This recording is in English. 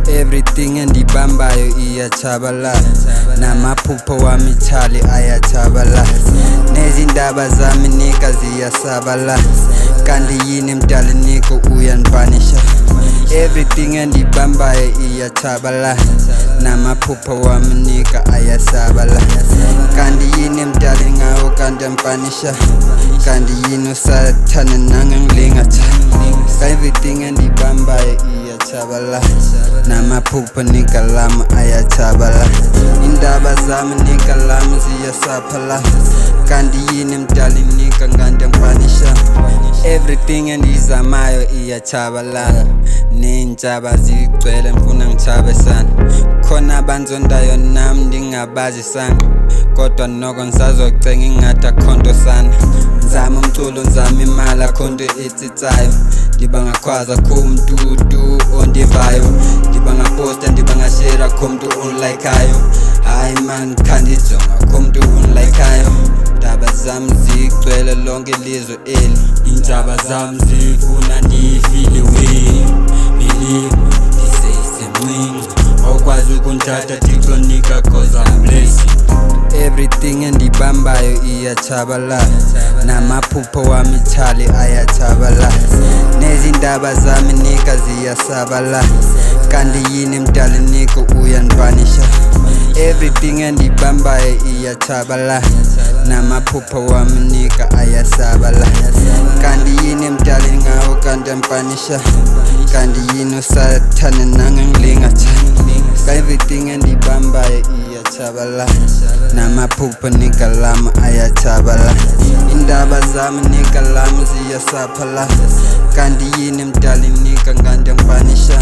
Everything endibambayo iyachabalala, namaphupho wami chali ayachabalala, nezindaba zami nika ziyasabalala, kanti yini mdala niko uyandipanisha. Everything endibambayo iyachabalala, namaphupho wami nika ayasabalala, kanti yini mdala ngawo kanti yampanisha, kanti yini usathana nangangilingatha. Everything endibambayo iyachabalala, namaphupho nika lami ayachabalala, indaba zami nika lami ziyasaphala, kanti yini mdala nika kanti yampanisha. Everything endizamayo iyachabalala, ney'ntshaba zigcwele ngifuna ngichabe sana, khona abanzondayo nami ndingabazi sana, kodwa noko ngisazocenga ingathi akhonto sana. Ngizama umculo ngizama imali akhonto etsitsayo, ndiba ngakhwaza kho mntu ondivayo, ndiba ngaposta ndiba ngashare kho mntu onlikeayo. Hayi man khandijonga kho mntu onlikeayo, indaba zami zigcwele lonke ilizwe eli, indaba zami zifuna ndiyifile weli. Believe me, ndisesemncinci awukwazi ukundithatha Thixo nika cause I'm blessed. Everything endibambayo iyachabalala, namaphupho wami chali ayachabalala, nezindaba zami nika ziyasabalala, kanti yini mdala niko uyandipanisha. Everything endibambayo iyachabalala, namaphupho wami nika ayasabalala, kanti yini mdala ngawo kanti yampanisha, kanti yini usathana nangangilingatha. Everything endibambayo iyachabalala, namaphupho nika lami ayachabalala, indaba zami nika lami ziyasaphala, kanti yini mdala nika kanti yampanisha.